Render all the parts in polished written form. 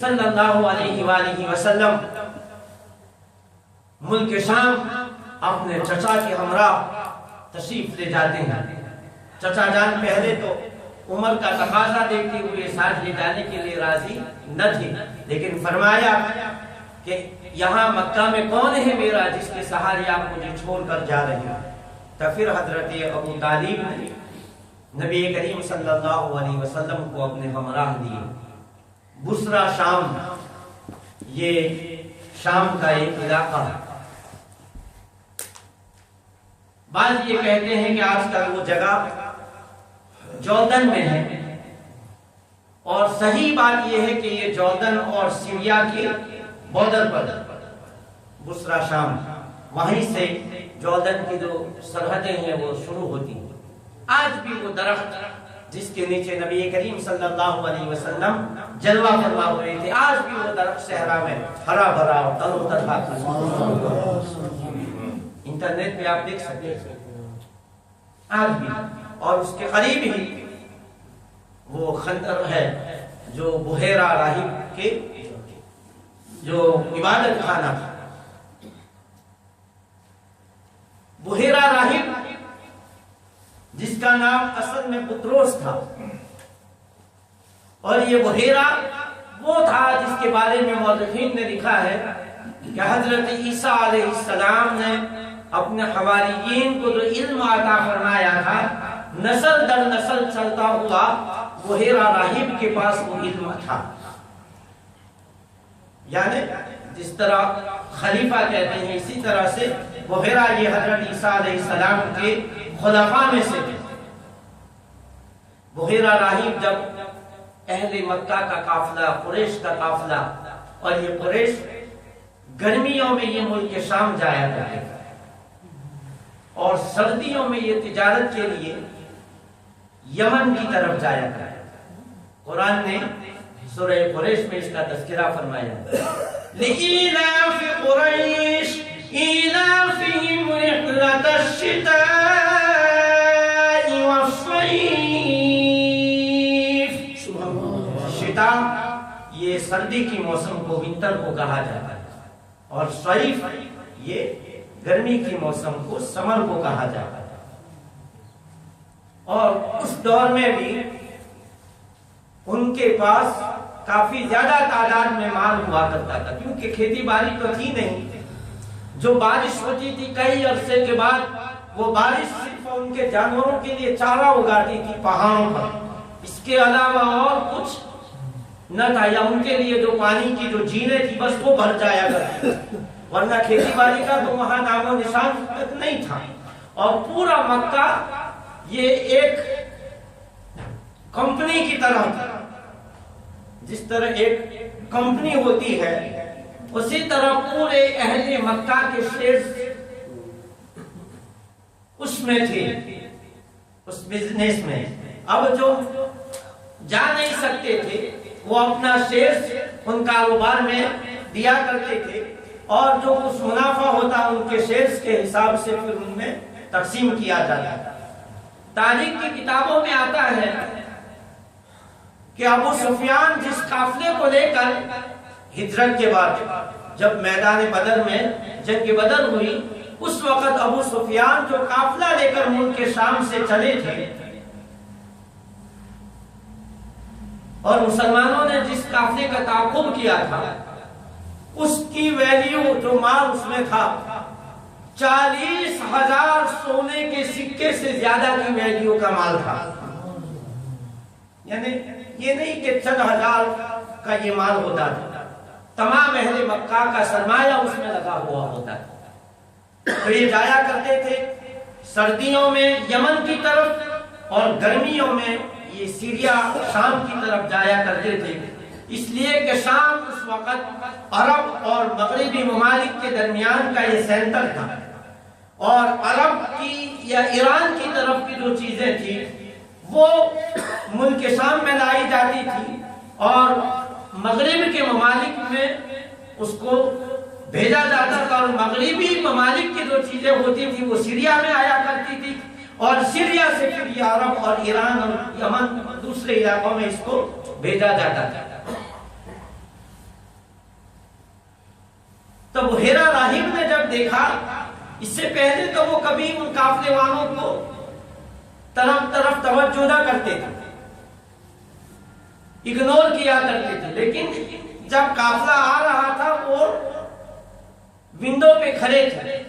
صلی اللہ علیہ وآلہ وسلم ملک شام اپنے چچا کے ہمراہ تشریف لے جاتے ہیں۔ چچا جان پہلے تو عمر کا تقاضا دیکھتے ہوئے ساتھ لے جانے کے لیے راضی نہ تھے، لیکن فرمایا کہ یہاں مکہ میں کون ہے میرا جس کے سہارے آپ مجھے چھوڑ کر جا رہے ہیں؟ تو پھر حضرت ابو طالب نے نبی کریم صلی اللہ علیہ وسلم کو اپنے ہمراہ دیے۔ بصرہ شام، یہ شام کا ایک علاقہ ہے۔ بعض یہ کہتے ہیں کہ آج کل وہ جگہ جوردن میں ہے، اور صحیح بات یہ ہے کہ یہ جوردن اور سیریا کے بارڈر پر بصرہ شام، وہیں سے جوردن کی جو سرحدیں ہیں وہ شروع ہوتی ہیں۔ آج بھی وہ درخت جس کے نیچے نبی کریم صلی اللہ علیہ وسلم جلوہ فرما ہوئے تھے، آج بھی وہ درخت صحرا میں ہرا بھرا اور تر و تازہ ہے۔ انٹرنیٹ پہ آپ دیکھ سکتے ہیں آج بھی، اور اس کے قریب ہی وہ خندق ہے جو بحیرہ راہب کے جو عبادت خانہ تھا۔ بحیرہ راہب جس کا نام اصل میں پطروس تھا، اور یہ بحیرہ وہ تھا جس کے بارے میں مورخین نے لکھا ہے کہ حضرت عیسیٰ علیہ السلام نے اپنے حواریین کو جو علم عطا فرمایا تھا، نسل در نسل چلتا ہوا بحیرہ راہب کے پاس وہ علم تھا۔ یعنی جس طرح خلیفہ کہتے ہیں، اسی طرح سے بحیرہ یہ حضرت عیسیٰ علیہ السلام کے خلفاء میں سے تھے۔ بحیرہ راہب جب اہل مکہ کا قافلہ، قریش کا قافلہ، اور یہ قریش گرمیوں میں یہ ملک شام جایا کرتے تھے اور سردیوں میں یہ تجارت کے لیے یمن کی طرف جایا کرتے تھے۔ قرآن نے سورہ قریش میں اس کا تذکرہ فرمایا، لِإِيلَافِ قُرَيْشٍ إِيلَافِهِمْ رِحْلَةَ الشِّتَاءِ وَالصَّيْفِ۔ شتا یہ سردی کی موسم کو ونٹر کو کہا جاتا ہے، اور صیف یہ گرمی کی موسم کو سمر کو کہا جاتا ہے۔ اور اس دور میں بھی ان کے پاس کافی زیادہ تعداد میں مال ہوا کرتا تھا، کیونکہ کھیتی باڑی تو تھی نہیں۔ جو بارش ہوتی تھی کئی عرصے کے بعد، وہ بارش صرف ان کے جانوروں کے لیے چارہ اگاتی تھی پہاڑوں پر، اس کے علاوہ اور کچھ نہ تھا، یا ان کے لیے جو پانی کی جو جھیلیں تھی بس وہ بھر جایا کرتی، ورنہ کھیتی باڑی کا تو وہاں نام و نشان تک نہیں تھا۔ اور پورا مکہ یہ ایک کمپنی کی طرح تھا، جس طرح ایک کمپنی ہوتی ہے اسی طرح پورے اہل مکہ کے شیئرز اس میں تھے، اس بزنس میں۔ اب جو جا نہیں سکتے تھے وہ اپنا شیئرز ان کاروبار میں دیا کرتے تھے، اور جو کچھ منافع ہوتا ان کے شیئرز کے حساب سے پھر ان میں تقسیم کیا جاتا تھا۔ تاریخ کی کتابوں میں آتا ہے کہ ابو سفیان جس قافلے کو لے کر ہجرت کے بعد جب میدان بدر میں جنگ بدر ہوئی، اس وقت ابو سفیان جو قافلہ لے کر ملک شام سے چلے تھے، اور مسلمانوں نے جس قافلے کا تعاقب کیا تھا، اس کی ویلیو جو مال اس میں تھا 40,000 سونے کے سکے سے زیادہ کی ویلیو کا مال تھا۔ یعنی یہ نہیں کہ چند ہزار کا یہ مال ہوتا تھا، تمام اہل مکہ کا سرمایہ اس میں لگا ہوا ہوتا تھا۔ تو یہ جایا کرتے تھے سردیوں میں یمن کی طرف، اور گرمیوں میں یہ سیریا شام کی طرف جایا کرتے تھے، اس لیے کہ شام اس وقت عرب اور مغربی ممالک کے درمیان کا یہ سینٹر تھا، اور عرب کی یا ایران کی طرف کی جو چیزیں تھیں وہ ملک شام میں لائی جاتی تھی، اور مغرب کے ممالک میں اس کو بھیجا جاتا تھا، اور مغربی ممالک کی جو چیزیں ہوتی تھی وہ سیریا میں آیا کرتی تھی، اور سیریا سے پھر یہ عرب اور ایران اور یمن دوسرے علاقوں میں اس کو بھیجا جاتا تھا۔ تو بحیرہ راہب نے جب دیکھا، اس سے پہلے تو وہ کبھی ان قافلے والوں کو طرف توجہ نہ کرتے تھے، اگنور کیا کرتے تھے، لیکن جب قافلہ آ رہا تھا وہ ونڈو پہ کھڑے تھے،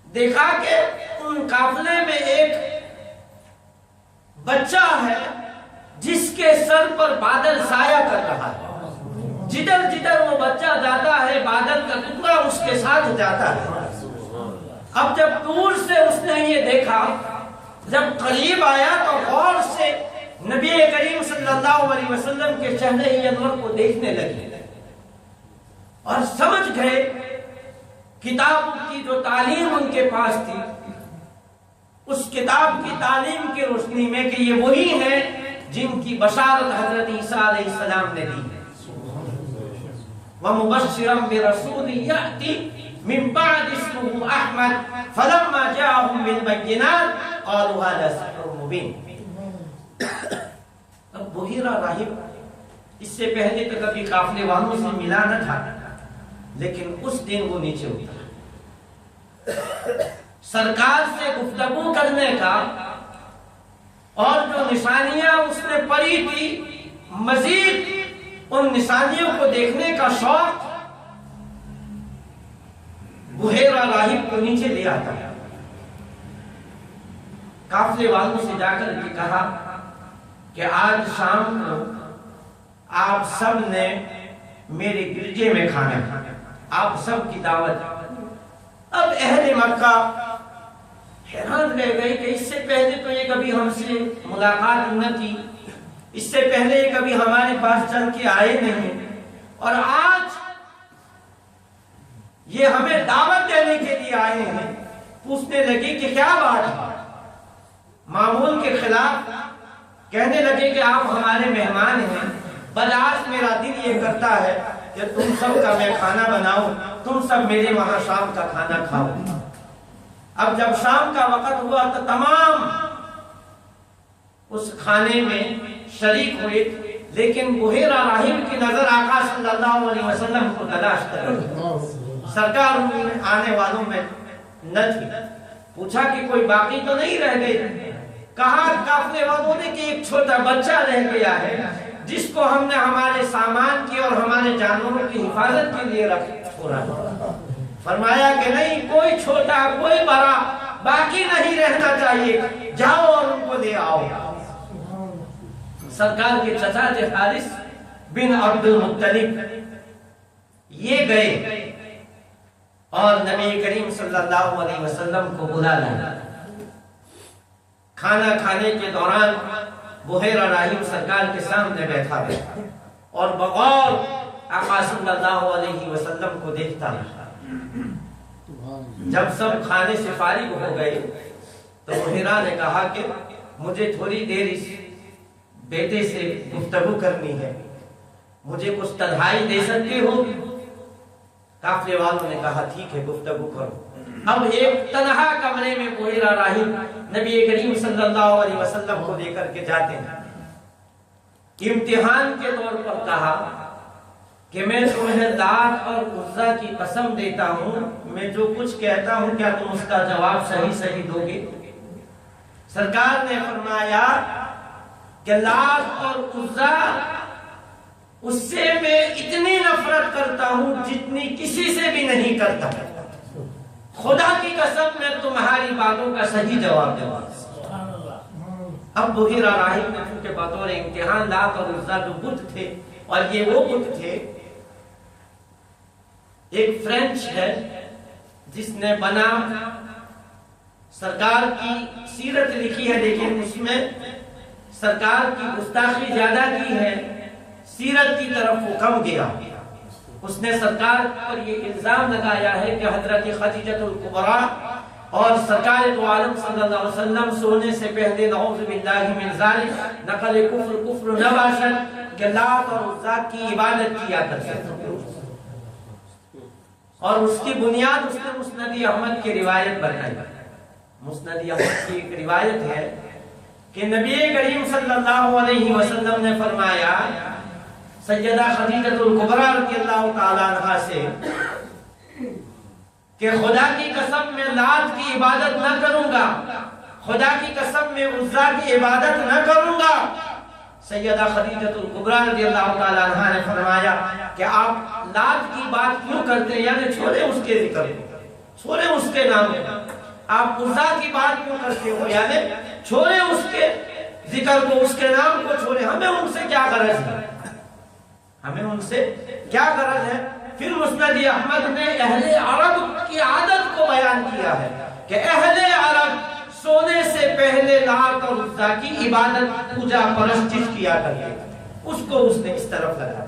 دیکھا کہ ان قافلے میں ایک بچہ ہے جس کے سر پر بادل سایہ کر رہا ہے، جدھر جدھر وہ بچہ جاتا ہے بادل کا ٹکڑا اس کے ساتھ جاتا ہے۔ اب جب دور سے اس نے یہ دیکھا، جب قریب آیا تو غور سے نبی کریم صلی اللہ علیہ وسلم کے چہرے انور کو دیکھنے لگے اور سمجھ گئے کتاب کی جو تعلیم ان کے پاس تھی، اس کتاب کی تعلیم کی روشنی میں کہ یہ وہی ہیں جن کی بشارت حضرت عیسیٰ علیہ السلام نے دی ہے۔ وَمُبَشِّرًا بِرَسُولٍ يَأْتِي مِن بَعْدِ اسْمُهُ أَحْمَدُ فَلَمَّا جَاءَهُم بِالْبَيِّنَاتِ قَالُوا هَذَا سِحْرٌ مُبِينٌ۔ اب بحیرہ راہب اس سے پہلے تو کبھی قافلے والوں سے ملا نہ تھا، لیکن اس دن وہ نیچے اترا، سرکار سے گفتگو کرنے کا اور جو نشانیاں اس نے پڑھی تھی مزید ان نشانیوں کو دیکھنے کا شوق بحیرہ راہب کو نیچے لے آتا ہے۔ قافلے والوں سے جا کر کے کہا کہ آج شام کو آپ سب نے میرے گرجے میں کھانا کھانا، آپ سب کی دعوت۔ اب اہل مکہ حیران رہ گئے کہ اس سے پہلے تو یہ کبھی ہم سے ملاقات نہ کی، اس سے پہلے یہ کبھی ہمارے پاس چل کے آئے نہیں، اور آج یہ ہمیں دعوت دینے کے لیے آئے ہیں۔ پوچھنے لگے کہ کیا بات ہے، معمول کے خلاف کہنے لگے کہ آپ ہمارے مہمان ہیں، بل آج میرا دل یہ کرتا ہے کہ تم سب کا میں کھانا بناؤں، تم سب میرے وہاں شام کا کھانا کھاؤ۔ اب جب شام کا وقت ہوا تو تمام اس کھانے میں شریک ہوئے، لیکن بحیرہ راہب کی نظر آقا صلی اللہ علیہ وسلم کو تلاش کر رہی، سرکار آنے والوں میں نہ تھی۔ پوچھا کہ کوئی باقی تو نہیں رہ گئے؟ کہا قافلے والوں نے کہ ایک چھوٹا بچہ رہ گیا ہے جس کو ہم نے ہمارے سامان کی اور ہمارے جانوروں کی حفاظت کے لیے چھوڑا۔ فرمایا کہ نہیں، کوئی چھوٹا کوئی بڑا باقی نہیں رہنا چاہیے، جاؤ اور ان کو لے آؤ۔ سرکار کے چچا تھے حارث بن عبد المطلب، یہ گئے اور نبی کریم صلی اللہ علیہ وسلم کو بلا لایا۔ کھانا کھانے کے دوران بحیرہ راہب سرکار کے سامنے بیٹھا رہا اور بغور آقا صلی اللہ علیہ وسلم کو دیکھتا رہا۔ جب سب کھانے سے فارغ ہو گئے تو بحیرہ نے کہا کہ مجھے تھوڑی دیر اس بیٹے سے گفتگو کرنی ہے، مجھے کچھ تنہائی دے سکتے ہو؟ قافلے والوں نے کہا ٹھیک ہے، گفتگو کرو۔ اب ایک تنہا کمرے میں بحیرہ راہب نبی کریم صلی اللہ علیہ وسلم کو لے کر کے جاتے ہیں۔ امتحان کے طور پر کہا کہ میں تمہیں لات اور عزا کی قسم دیتا ہوں، میں جو کچھ کہتا ہوں کیا تم اس کا جواب صحیح دو گے؟ سرکار نے فرمایا کہ لات اور عزا اس سے میں اتنی نفرت کرتا ہوں جتنی کسی سے بھی نہیں کرتا، خدا کی قسم میں تمہاری باتوں کا صحیح جواب دوں گا۔ اب بحیرہ راہب نے چونکہ بطور امتحان لات اور عزا جو بت تھے، اور یہ وہ بت تھے، ایک فرینچ ہے جس نے بنام سرکار کی سیرت لکھی ہے، لیکن اس میں سرکار کی گستاخی زیادہ کی ہے، سیرت کی طرف وہ کم گیا۔ اس نے سرکار پر یہ الزام لگایا ہے کہ حضرت خدیجہ الکبریٰ اور سرکار دو عالم صلی اللہ علیہ وسلم سونے سے پہلے نعوذ باللہ من ذالک نقل کفر نہ باشد کہ لات اور عزا کی عبادت کیا کرتے تھے، اور اس کی بنیاد اس نے مسند احمد کی روایت بنائی۔ مسند احمد کی ایک روایت ہے کہ نبی کریم صلی اللہ علیہ وسلم نے فرمایا سیدہ خدیجہ الکبریٰ رضی اللہ تعالیٰ عنہا سے کہ خدا کی قسم میں لات کی عبادت نہ کروں گا، خدا کی قسم میں عزا کی عبادت نہ کروں گا۔ سیدہ خدیجہ الکبریٰ رضی اللہ تعالیٰ عنہ نے فرمایا کہ آپ لات کی بات کیوں کرتے ہیں، یعنی چھوڑے اس کے ذکر کو، چھوڑے اس کے نام کو۔ آپ عزا کی بات کیوں کرتے ہو، یعنی چھوڑے اس کے ذکر کو، اس کے نام کو چھوڑے۔ ہمیں ان سے کیا غرض ہے، ہمیں ان سے کیا غرض ہے؟ پھر مسند احمد نے اہل عرب کی عادت کو بیان کیا ہے کہ اہل عرب سونے سے پہلے لات اور عزا کی عبادت، پوجا پرستش کیا کرتے، اس کو اس نے اس طرف لگا۔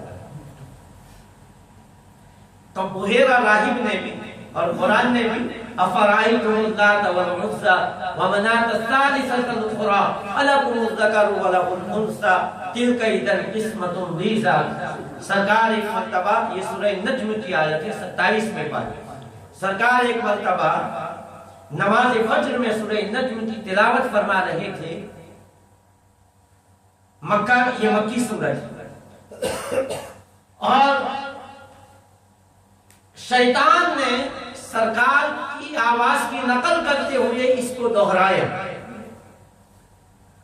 تو بحیرہ راہب نے بھی اور قرآن نے بھی افرائیتم اللات والعزی ومناة الثالثة الاخری الکم الذکر وله الانثی تلک اذا قسمۃ ضیزی۔ سرکار ایک مرتبہ، یہ سورہ نجم کی آیت ہے 27 میں پڑھی، سرکار ایک مرتبہ نماز فجر میں سورہ نجم کی تلاوت فرما رہے تھے۔ مکہ، یہ مکی سورہ، اور شیطان نے سرکار کی آواز کی نقل کرتے ہوئے اس کو دہرایا۔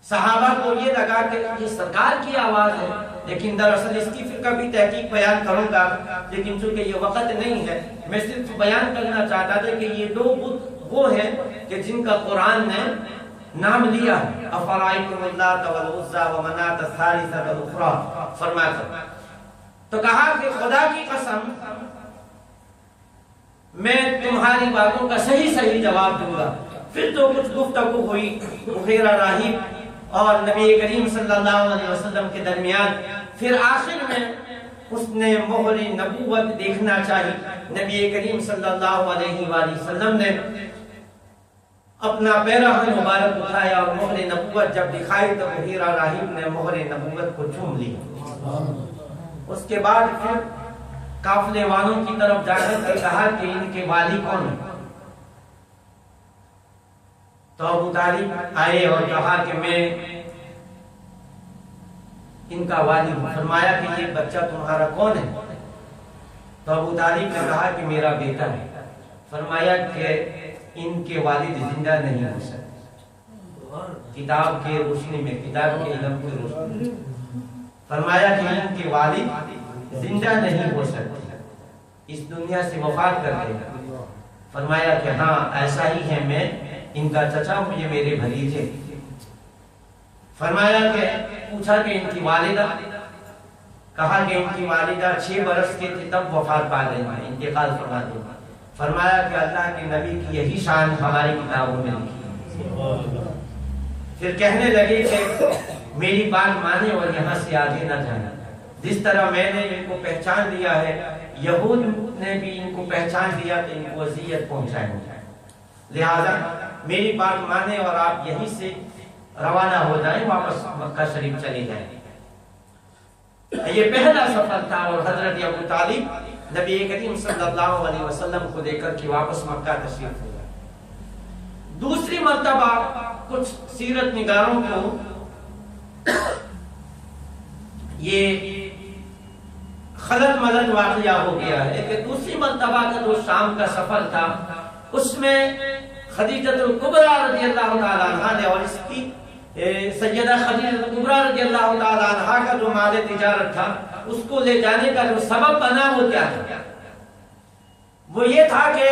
صحابہ کو یہ لگا کہ یہ سرکار کی آواز ہے، لیکن دراصل اس کی پھر کبھی تحقیق بیان کروں گا، لیکن چونکہ یہ وقت نہیں ہے، میں صرف بیان کرنا چاہتا تھا کہ یہ دو بت وہ ہیں کہ جن کا قرآن نے نام لیا ہے، افرائیتم اللات والعزی ومناة الثالثة الاخری فرما کر۔ تو کہا کہ خدا کی قسم میں تمہاری باتوں کا صحیح جواب دوں گا۔ پھر تو کچھ گفتگو ہوئی بحیرہ راہب اور نبی کریم صلی اللہ علیہ وسلم کے درمیان۔ پھر آخر میں اس نے مہر نبوت دیکھنا چاہی۔ نبی کریم صلی اللہ علیہ وآلہ وسلم نے اپنا پیراہن مبارک اٹھایا اور مہر نبوت جب دکھائی تو بحیرہ راہب نے مہر نبوت کو چوم لی۔ اس کے بعد پھر قافلے والوں کی طرف جا کر کہا کہ ان کے والی کون ہیں؟ تو ابو طالب آئے اور کہا کہ میں ان کا والی ہوں۔ فرمایا کہ یہ بچہ تمہارا کون ہے؟ تو ابو طالب نے کہا کہ میرا بیٹا ہے۔ فرمایا کہ ان کے والد زندہ نہیں ہو سکتے، کتاب کے روشنی میں، کتاب کے علم کی روشنی۔ فرمایا کہ ان کے والد زندہ نہیں ہو سکتے، اس دنیا سے وفات کر گئے۔ فرمایا کہ ہاں ایسا ہی ہے، میں ان کا چچا ہوں، یہ میرے بھتیجے۔ فرمایا کہ پوچھا کہ ان کی والدہ، کہا کہ ان کی والدہ 6 برس کے تھے تب وفات پا گئی ہیں، انتقال فرما دی۔ فرمایا کہ اللہ کے نبی کی یہی شان ہماری کتابوں میں لکھی ہے۔ پھر کہنے لگے کہ میری بات مانے اور یہاں سے آگے نہ جانا۔ جس طرح میں نے ان کو پہچان دیا ہے، یہود نے بھی ان کو پہچان دیا تو ان کو اذیت پہنچائیں گے، لہذا میری بات مانے اور آپ یہیں سے روانہ ہو جائیں، واپس مکہ شریف چلے جائیں۔ یہ پہلا سفر تھا اور حضرت ابو طالب نبی کریم صلی اللہ علیہ وسلم کو دے کر کے واپس مکہ تشریف لے گئے۔ دوسری مرتبہ کچھ سیرت نگاروں کو یہ خلط ملط واقعہ ہو گیا ہے کہ دوسری مرتبہ کا جو شام کا سفر تھا اس میں خدیجہ الکبریٰ رضی اللہ تعالیٰ عنہ نے اور اس کی سیدہ خدیجہ الکبریٰ رضی اللہ تعالیٰ عنہ کا جو مال تجارت تھا اس کو لے جانے کا جو سبب بنا وہ کیا تھا؟ وہ یہ تھا کہ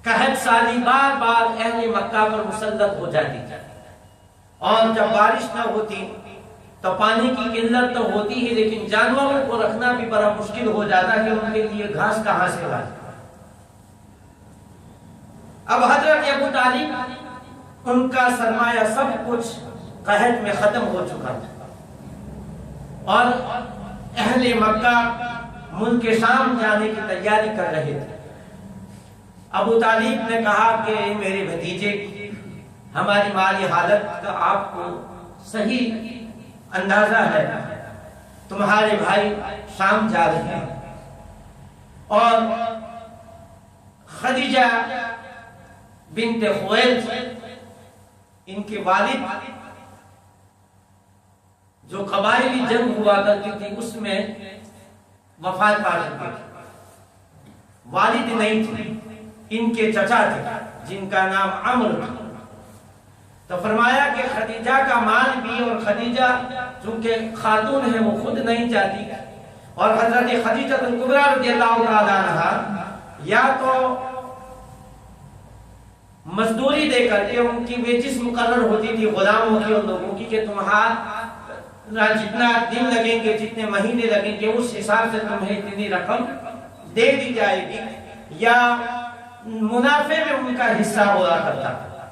قحط سالی بار بار اہل مکہ پر مسلط ہو جاتی تھی، اور جب بارش نہ ہوتی تو پانی کی قلت تو ہوتی ہی، لیکن جانوروں کو رکھنا بھی بڑا مشکل ہو جاتا کہ ان کے لیے گھاس کہاں سے لائی۔ اب حضرت ابو طالب ان کا سرمایہ سب کچھ قحط میں ختم ہو چکا تھا، اور اہل مکہ ملک شام جانے کی تیاری کر رہے تھے۔ ابو طالب نے کہا کہ میرے بھتیجے، ہماری مالی حالت کا آپ کو صحیح اندازہ ہے، تمہارے بھائی شام جا رہے ہیں، اور خدیجہ بنت خویلد ان کے والد جو قبائلی جنگ ہوا کرتی تھی اس میں وفات پا چکے تھے۔ والد نہیں تھے، ان کے چچا تھے جن کا نام عمرو تھا۔ تو فرمایا کہ خدیجہ کا مال بھی، اور خدیجہ چونکہ خاتون ہے وہ خود نہیں چاہتی، اور حضرت خدیجہ کبریٰ رضی اللہ تعالیٰ عنہا یا تو مزدوری دے کر کے ان کی ویجز مقرر ہوتی تھی غلاموں کی اور لوگوں کی کہ تمہارا جتنا دن لگیں گے، جتنے مہینے لگیں گے، اس حساب سے تمہیں اتنی رقم دے دی جائے گی، یا منافع میں ان کا حصہ ہوا کرتا تھا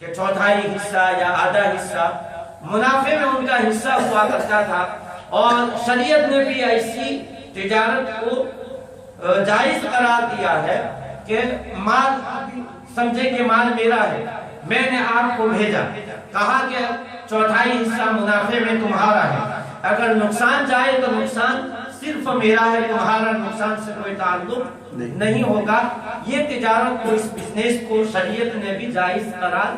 کہ چوتھائی حصہ یا آدھا حصہ منافع میں ان کا حصہ ہوا کرتا تھا۔ اور شریعت نے بھی ایسی تجارت کو جائز قرار دیا ہے کہ مال سمجھے کہ مال میرا ہے، میں نے آپ کو بھیجا، کہا کہ چوتھائی حصہ منافع میں تمہارا ہے، اگر نقصان جائے تو نقصان صرف میرا ہے، تمہارا نقصان سے کوئی تعلق نہیں ہوگا۔ یہ تجارت کو، اس بزنس کو شریعت نے بھی جائز قرار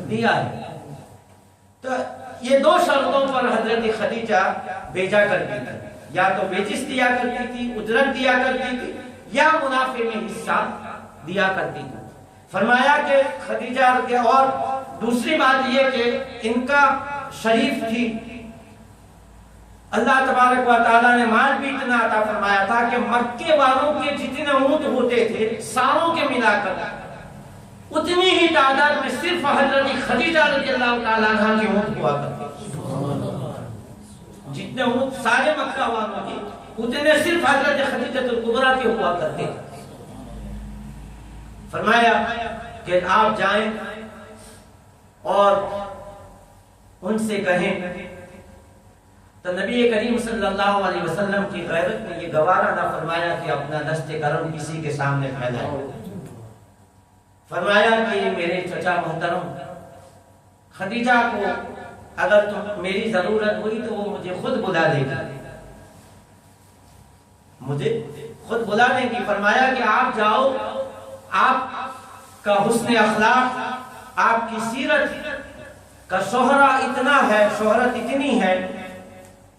دیا ہے۔ تو یہ دو شرطوں پر حضرت خدیجہ بھیجا کرتی تھی، یا تو ویجز دیا کرتی تھی، اجرت دیا کرتی تھی، یا منافع میں حصہ دیا کرتی تھی۔ فرمایا کہ خدیجہ کے، اور دوسری بات یہ کہ ان کا شریف تھی، اللہ تبارک و تعالیٰ نے مال بھی اتنا عطا فرمایا تھا کہ مکے والوں کے جتنے اونٹ ہوتے تھے ساروں کے ملا کر اتنی ہی تعداد میں صرف حضرت خدیجہ رضی اللہ تعالیٰ عنہ کے اونٹ ہوا کرتے، جتنے اونٹ سارے مکہ والوں کے اتنے صرف حضرت خدیجہ کبریٰ کے ہوا کرتے تھے۔ فرمایا کہ آپ جائیں اور ان سے کہیں، تو نبی کریم صلی اللہ علیہ وسلم کی غیرت نے یہ گوارا نہ فرمایا کہ اپنا دست کرم کسی کے سامنے پھیلائے۔ فرمایا کہ میرے چچا محترم خدیجہ کو اگر میری ضرورت ہوئی تو وہ مجھے خود بلا دے گی، مجھے خود بلا دیں گی۔ فرمایا کہ آپ جاؤ، آپ کا حسن اخلاق، آپ کی سیرت کا شہرت اتنا ہے، شہرت اتنی ہے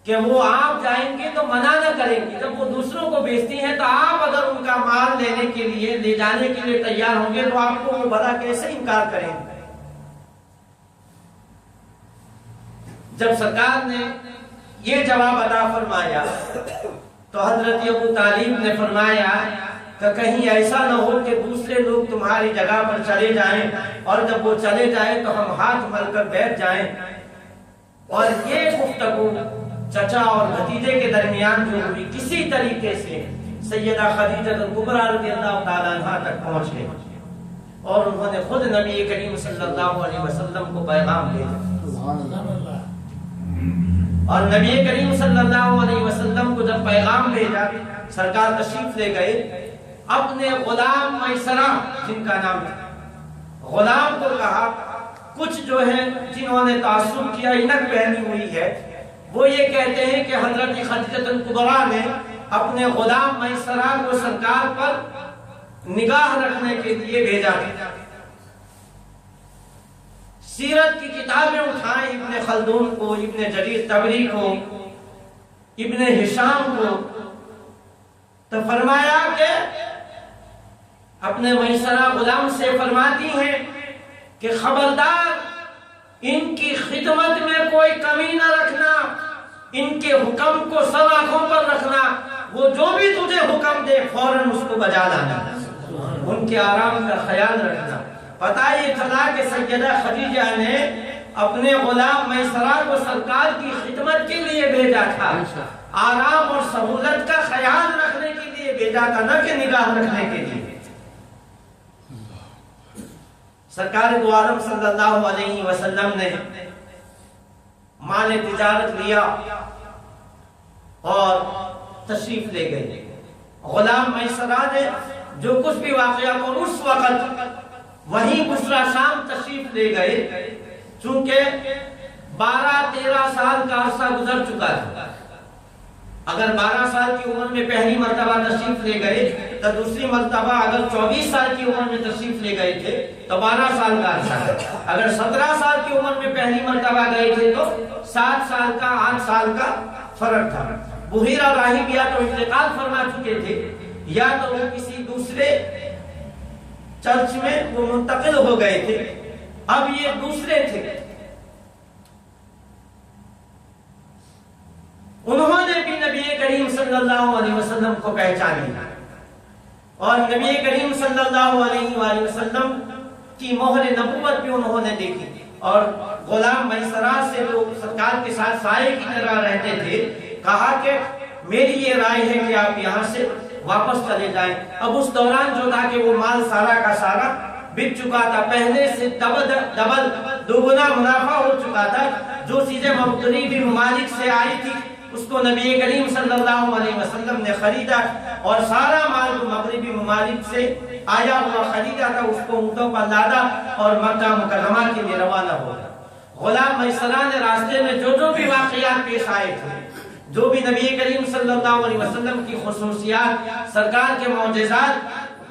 کہ وہ آپ جائیں گے تو منع نہ کریں گے۔ جب وہ دوسروں کو بیچتی ہیں تو آپ اگر ان کا مال لینے کے لیے، لے جانے کے لیے تیار ہوں گے تو آپ کو وہ بھلا کیسے انکار کریں گے۔ جب سرکار نے یہ جواب عطا فرمایا تو حضرت ابو طالب نے فرمایا کہ کہیں ایسا نہ ہو کہ دوسرے لوگ تمہاری جگہ پر چلے جائیں، اور جب وہ چلے جائیں تو ہم ہاتھ مل کر بیٹھ جائیں، اور یہ گفتگو چچا اور بھتیجے کے درمیان جو ہوئی کسی طریقے سے سیدہ خدیجہ کبریٰ رضی اللہ تعالیٰ عنہا تک پہنچ گئی، اور انہوں نے خود نبی کریم صلی اللہ علیہ وسلم کو پیغام بھیجا۔ اور نبی کریم صلی اللہ علیہ وسلم کو جب پیغام بھیجا، سرکار تشریف لے گئے، اپنے غلام میسرہ جن کا نام تھا، غلام کو کہا، کچھ جو ہے جنہوں نے تعصب کیا، اینک پہنی ہوئی ہے، وہ یہ کہتے ہیں کہ حضرت خدیجہ کبریٰ نے اپنے غلام میسرہ کو سرکار پر نگاہ رکھنے کے لیے بھیجا۔ سیرت کی کتابیں اٹھائیں، ابن خلدون کو، ابن جریر طبری کو، ابن ہشام کو، تو فرمایا کہ اپنے میسرہ غلام سے فرماتی ہیں کہ خبردار ان کی خدمت میں کوئی کمی نہ رکھنا، ان کے حکم کو سر آنکھوں پر رکھنا، وہ جو بھی تجھے حکم دے فوراً اس کو بجا لانا، ان کے آرام کا خیال رکھنا۔ پتہ یہ چلا کہ سیدہ خدیجہ نے اپنے غلام میسرہ کو سرکار کی خدمت کے لیے بھیجا تھا، آرام اور سہولت کا خیال رکھنے کے لیے بھیجا تھا، نہ کہ نگاہ رکھنے کے لیے۔ سرکار دو عالم صلی اللہ علیہ وسلم نے مال تجارت لیا اور تشریف لے گئے۔ غلام میسرہ نے جو کچھ بھی واقعہ کو اس وقت وہیں بصرہ شام تشریف لے گئے، چونکہ 12-13 سال کا عرصہ گزر چکا تھا۔ اگر 12 سال کی عمر میں پہلی مرتبہ تشریف لے گئے تو دوسری مرتبہ اگر 24 سال کی عمر میں تشریف لے گئے تھے تو 12 سال کا عرصہ ہے، اگر 17 سال کی عمر میں پہلی مرتبہ گئے تھے تو 7 سال کا 8 سال کا فرق تھا۔ بحیرہ راہبیہ تو انتقال فرما چکے تھے، یا تو وہ کسی دوسرے چرچ میں وہ منتقل ہو گئے تھے، اب یہ دوسرے تھے۔ انہوں نے بھی نبی کریم صلی اللہ علیہ وسلم کو پہچان لیا اور نبی کریم صلی اللہ علیہ وآلہ وسلم کی مہر نبوت بھی انہوں نے دیکھی، اور غلام میسرہ سے جو سرکار کے ساتھ سائے کی طرح رہتے تھے، کہا کہ میری یہ رائے ہے کہ آپ یہاں سے واپس چلے جائیں۔ اب اس دوران جو تھا کہ وہ مال سارا کا سارا بک چکا تھا، پہلے سے ڈبل دوگنا منافع ہو چکا تھا۔ جو چیزیں مغربی ممالک سے آئی تھی اس کو نبی کریم صلی اللہ علیہ وسلم نے خریدا، اور سارا مال جو مغربی ممالک سے آیا ہوا خریدا تھا اس کو اونٹوں پر لادا اور مکہ مکرمہ کے لیے روانہ ہو گیا۔ غلام میسرہ نے راستے میں جو بھی واقعات پیش آئے تھے، جو بھی نبی کریم صلی اللہ علیہ وسلم کی خصوصیات، سرکار کے معجزات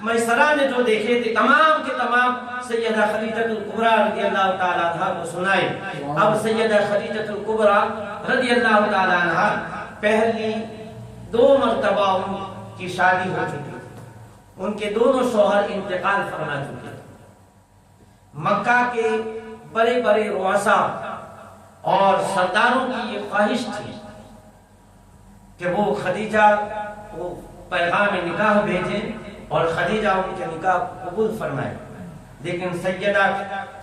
میسرہ نے جو دیکھے تھے، تمام کے تمام سیدہ خدیجہ الکبریٰ رضی اللہ تعالیٰ عنہ کو سنائے۔ اب سیدہ خدیجہ الکبریٰ رضی اللہ تعالیٰ عنہ پہلی 2 مرتبہ ان کی شادی ہو چکی، ان کے دونوں شوہر انتقال فرما چکے۔ مکہ کے بڑے بڑے رؤساء اور سرداروں کی یہ خواہش تھی کہ وہ خدیجہ کو پیغام نکاح بھیجیں اور خدیجہ ان کے نکاح قبول فرمائے، لیکن سیدہ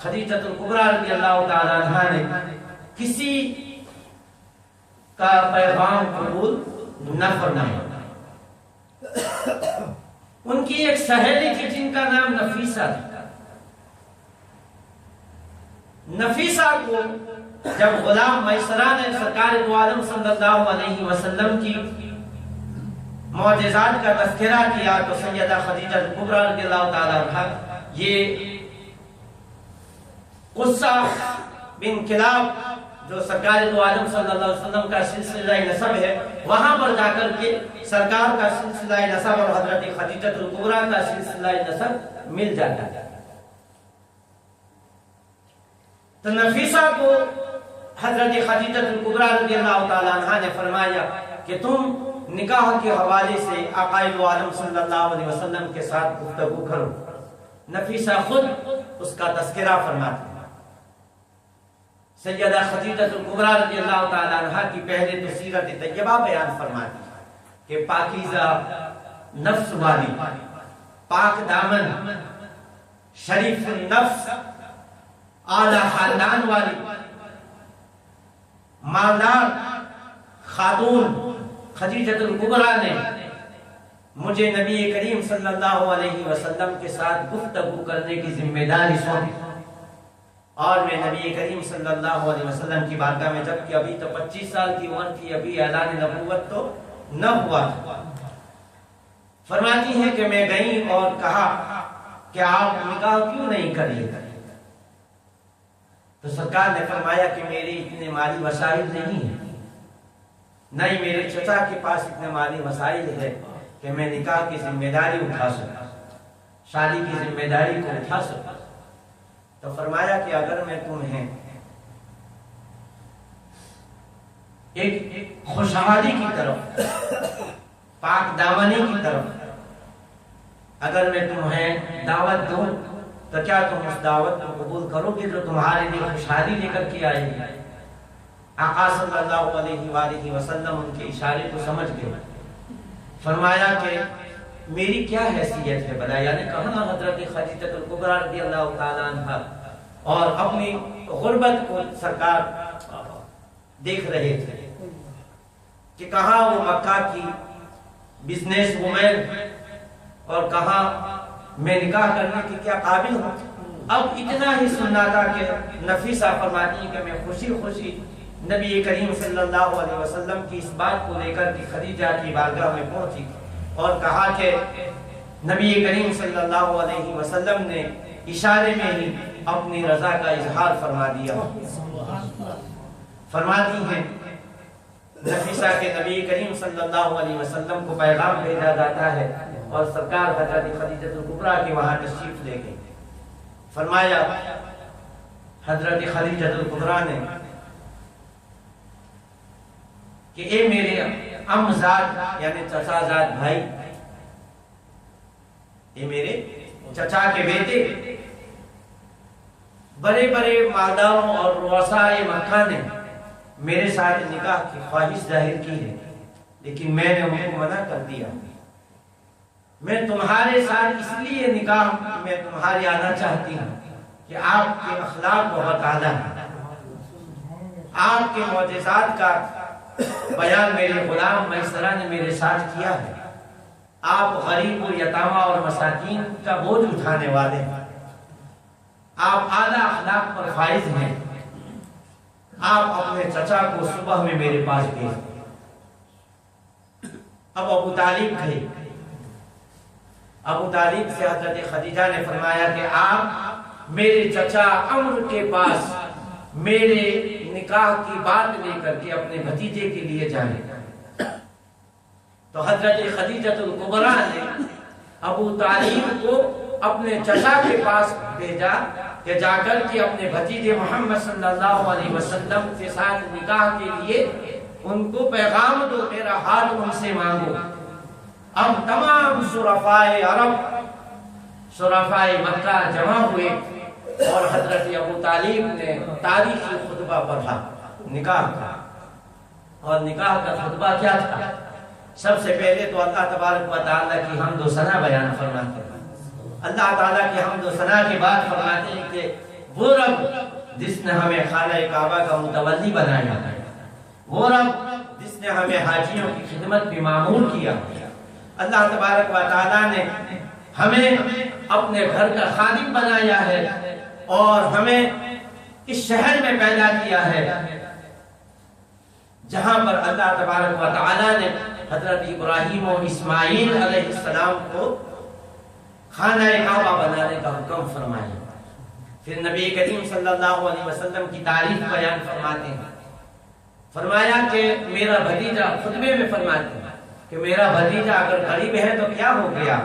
خدیجہ الکبریٰ رضی اللہ تعالیٰ عنہ نے کسی کا پیغام قبول نہ فرمایا۔ ان کی ایک سہیلی تھی جن کا نام نفیسہ تھا۔ نفیسہ کو جب غلام میسرہ نے سرکار دو عالم صلی اللہ علیہ وسلم کی معجزات کا تذکرہ کیا تو سیدہ خدیجہ الکبریٰ رضی اللہ تعالیٰ عنہ یہ قصہ بن کلاب جو سرکار دو عالم صلی اللہ علیہ وسلم کا سلسلہ نسب ہے، وہاں پر جا کر کے سرکار کا سلسلہ نسب اور حضرت خدیجہ الکبریٰ کا سلسلہ نسب مل جاتا ہے۔ تو نفیسہ کو حضرت خدیجہ الکبریٰ رضی اللہ تعالیٰ عنہ نے فرمایا کہ تم نکاح کے حوالے سے آقا دو عالم صلی اللہ علیہ وسلم کے ساتھ گفتگو کرو۔ نفیسہ خود اس کا تذکرہ فرماتی ہے۔ سیدہ خدیجہ الکبریٰ رضی اللہ تعالیٰ عنہ کی پہلے تو سیرت طیبہ بیان فرماتی ہے کہ پاکیزہ نفس والی، پاک دامن، شریف النفس، اعلیٰ خاندان والی، مالدار خاتون خدیجہ الکبریٰ نے مجھے نبی کریم صلی اللہ علیہ وسلم کے ساتھ گفتگو کرنے کی ذمہ داری سونپی، اور میں نبی کریم صلی اللہ علیہ وسلم کی بارگاہ میں، جبکہ ابھی تو 25 سال کی عمر تھی، ابھی اعلان نبوت تو نہ ہوا تھا، فرماتی ہیں کہ میں گئی اور کہا کہ آپ نکاح کیوں نہیں کریے؟ تو سرکار نے فرمایا کہ میرے اتنے مالی وسائل نہیں ہیں، نہیں میرے چچا کے پاس اتنے مالی وسائل ہے کہ میں نکاح کی ذمہ داری اٹھا سکتا، شادی کی ذمہ داری کو اٹھا سکتا۔ تو فرمایا کہ اگر میں تمہیں ایک خوشحالی کی طرف، پاک دامنی کی طرف اگر میں تمہیں دعوت دوں تو کیا تم اس دعوت کو قبول کرو گے جو تمہارے لیے خوشحالی لے کر کے آئے گی؟ آقا صلی اللہ علیہ وآلہ وسلم ان کے اشارے کو سمجھ گئے، فرمایا کہ میری کیا حیثیت ہے بھلا؟ یعنی کہاں حضرت خدیجہ الکبریٰ رضی اللہ تعالیٰ عنہ اور اپنی غربت کو سرکار دیکھ رہے تھے کہ کہاں وہ مکہ کی بزنس وومن اور کہاں میں نکاح کرنے کی کیا قابل ہوں۔ اب اتنا ہی سننا تھا کہ نفیسہ فرماتی کہ میں خوشی خوشی نبی کریم صلی اللہ علیہ وسلم کی اس بات کو لے کر کہ خدیجہ کی بارگاہ میں پہنچی اور کہا کہ نبی کریم صلی اللہ علیہ وسلم نے اشارے میں ہی اپنی رضا کا اظہار فرما دیا۔ فرماتی ہیں نفیسہ کے نبی کریم صلی اللہ علیہ وسلم کو پیغام بھیجا جاتا ہے اور سرکار حضرت خدیجہ الکبریٰ کے وہاں تشریف لے گئے۔ فرمایا حضرت خدیجہ الکبریٰ نے کہ اے میرے امزاد یعنی چچا زاد بھائی، یہ میرے چچا کے بیٹے بڑے بڑے مالداروں اور رؤسائے مکہ نے میرے ساتھ نکاح کی خواہش ظاہر کی ہے، لیکن میں نے ان کو منع کر دیا۔ میں تمہارے ساتھ اس لیے نکاح میں تمہارے آنا چاہتی ہوں کہ آپ کے اخلاق بہت اعلیٰ ہیں، آپ کے معجزات کا بیان میرے غلام میسرہ نے میرے ساتھ کیا ہے۔ آپ غریب و یتامہ اور مساکین کا بوجھ اٹھانے والے ہیں، آپ اعلیٰ اخلاق پر فائز ہیں۔ آپ اپنے چچا کو صبح میں میرے پاس بھیج۔ اب ابو طالب گئے۔ ابو طالب سے حضرت خدیجہ نے فرمایا کہ آپ میرے چچا عمرو کے پاس میرے نکاح کی بات لے کر کے اپنے بھتیجے کے لیے جائیں۔ تو حضرت خدیجہ الکبریٰ نے ابو طالب کو اپنے چچا کے پاس بھیجا کہ جا کر کے اپنے بھتیجے محمد صلی اللہ علیہ وسلم کے ساتھ نکاح کے لیے ان کو پیغام دو، میرا حال ان سے مانگو۔ اب تمام شرفائے عرب، شرفائے مکہ جمع ہوئے اور حضرت ابو طالب نے تاریخی خطبہ پڑھا نکاح کا۔ اور نکاح کا خطبہ کیا تھا؟ سب سے پہلے تو اللہ تبارک و تعالیٰ کی حمد و ثنا بیان فرماتے ہیں۔ اللہ تعالیٰ کی حمد و ثنا کے بعد فرماتے ہیں کہ وہ رب جس نے ہمیں خانہ کعبہ کا متولی بنایا ہے، وہ رب جس نے ہمیں حاجیوں کی خدمت بھی معمول کیا، اللہ تبارک و تعالیٰ نے ہمیں اپنے گھر کا خادم بنایا ہے اور ہمیں اس شہر میں پیدا کیا ہے جہاں پر اللہ تبارک و تعالیٰ نے حضرت ابراہیم و اسماعیل علیہ السلام کو خانہ کعبہ بنانے کا حکم فرمایا۔ پھر نبی کریم صلی اللہ علیہ وسلم کی تعریف بیان فرماتے ہیں، فرمایا کہ میرا بھتیجا، خطبے میں فرماتے ہیں کہ میرا بھتیجا اگر غریب ہے تو کیا ہو گیا،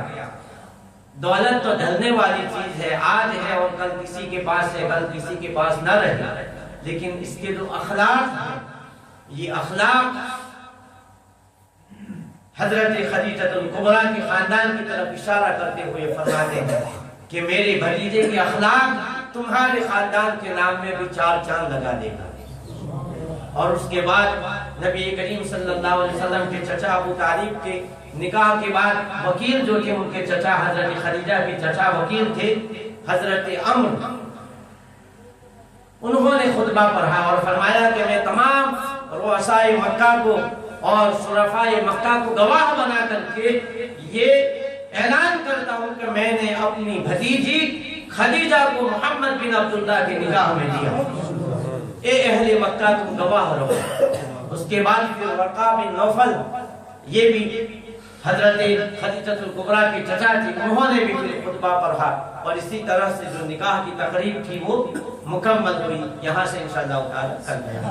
دولت تو ڈھلنے والی چیز ہے، آج ہے اور کل کسی کے پاس ہے، کل کسی کے پاس نہ رہے، لیکن اس کے جو اخلاق ہیں، یہ اخلاق حضرت خدیجہ الکبریٰ کے خاندان کی طرف اشارہ کرتے ہوئے فرماتے ہیں کہ میرے بھتیجے کے اخلاق تمہارے خاندان کے نام میں بھی 4 چاند لگا دے گا۔ اور اس کے بعد نبی کریم صلی اللہ علیہ وسلم کے چچا ابو طالب کے نکاح کے بعد وکیل جو تھے، ان کے چچا حضرت خدیجہ کے چچا وکیل تھے حضرت عمرو، انہوں نے خطبہ پڑھا اور فرمایا کہ میں تمام رؤسائے مکہ کو اور شرفائے مکہ کو گواہ بنا کر کے یہ اعلان کرتا ہوں کہ میں نے اپنی بھتیجی خدیجہ کو محمد بن عبداللہ کے نکاح میں دیا۔ اے اہل مکہ تم گواہ رہو۔ اس کے بعد پھر ورقہ بن نوفل، یہ بھی حضرت خدیجہ الکبریٰ کے چچا تھی، انہوں نے بھی خطبہ پڑھا اور اسی طرح سے جو نکاح کی تقریب تھی وہ مکمل ہوئی۔ یہاں سے انشاءاللہ تعالی کل بیان